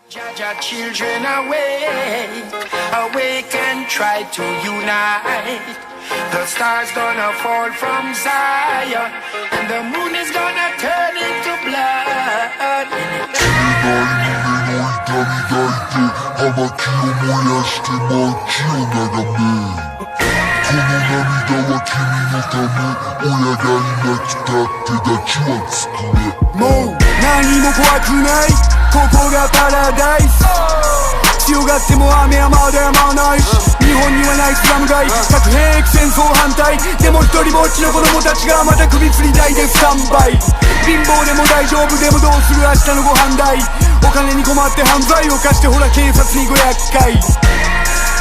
Jaja children awake, awake and try to unite. The stars gonna fall from Zion, and the moon is gonna turn into blood. 葉巻を燃やして街を眺めこの涙は君のため親がいなくたって抱きは作れもう何も怖くないここがパラダイス強がっても雨はまだやまないし日本にはないスラム街核兵器戦争反対でも一人ぼっちの子供たちがまた首吊り台でスタンバイ貧乏でも大丈夫でもどうする明日のご飯代お金に困って犯罪を犯してほら警察にご厄介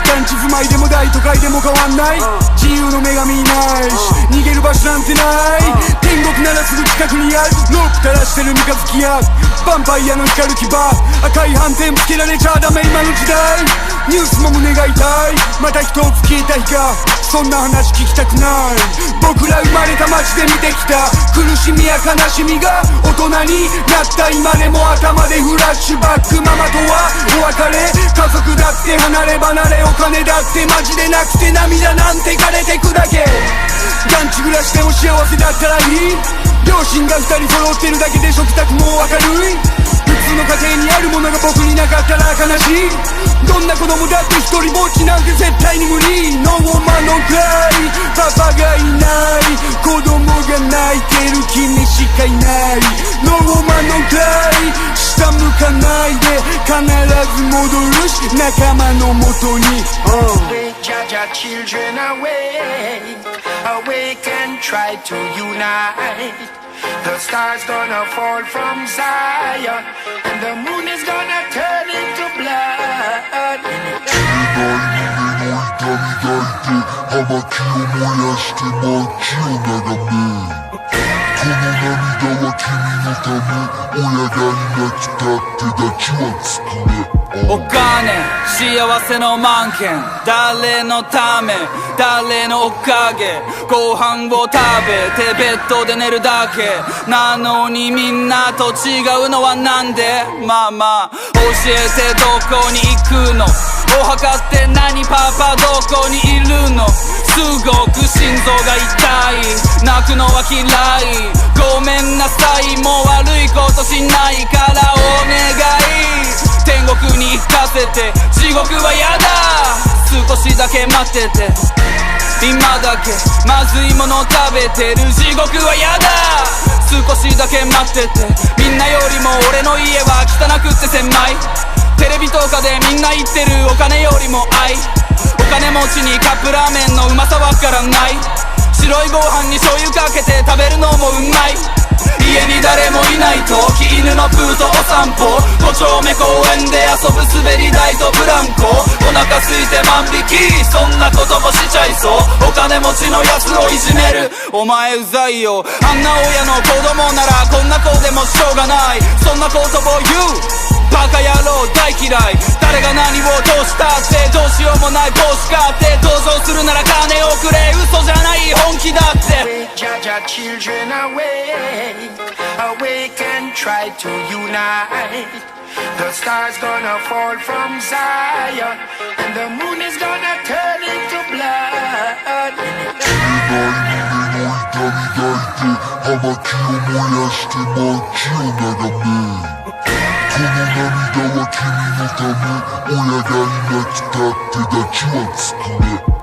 団地住まいでも大都会でも変わんない自由の女神いないし逃げる場所なんてない天国ならすぐ近くにあるロープ垂らしてる三日月やヴァンパイアの光る牙赤い斑点つけられちゃダメ今の時代ニュースも胸が痛いまた人を消えた日かそんな話聞きたくない僕ら生まれた街で見てきた苦しみや悲しみが大人になった今でも頭でフラッシュバックママとはお別れ家族だって離れ離れお金だってマジでなくて涙なんて枯れてくだけ団地暮らしでも幸せだったらいい両親が2人揃ってるだけで食卓も明るい普通の家庭にあるものが僕になかったら悲しいどんな子供だって一人ぼっちなんて絶対に無理ノーマンのくらいパパがいない子供が泣いてる君しかいないノーマンのくらい下向かないで必ず戻るし仲間のもとにJaja children awake, awake and try to unite. The stars gonna fall from Zion, and the moon is gonna turn into blood. 葉巻を燃やして街を眺めこの涙は君のため親がいなくたって抱きは作れお金幸せの満券誰のため誰のおかげご飯を食べてベッドで寝るだけなのにみんなと違うのはなんでまあまあ教えてどこに行くのお墓って何パパどこにいるのすごく心臓が痛い泣くのは嫌いごめんなさいもう悪いことしないからお願い天国に行かせて地獄はやだ少しだけ待ってて今だけまずいもの食べてる地獄はやだ少しだけ待っててみんなよりも俺の家は汚くって狭いテレビとかでみんな言ってるお金よりも愛お金持ちにカップラーメンのうまさわからない白いご飯に醤油かけて食べるのもうまい家に誰もいないと犬のプーとお散歩5丁目公園で遊ぶ滑り台とブランコお腹空いて万引きそんなこともしちゃいそうお金持ちのやつをいじめるお前うざいよあんな親の子供ならこんな子でもしょうがないそんな言葉を言うバカ野郎大嫌い誰が何をどうしたってどうしようもない帽子買って同情するなら金をくれ嘘じゃない本気だって Jaja children awake, awake and try to unite. The stars gonna fall from Zion, and the moon is gonna turn into blood. 葉巻を燃やして街を眺めこの涙は君のため親がいなくたって抱きは作れ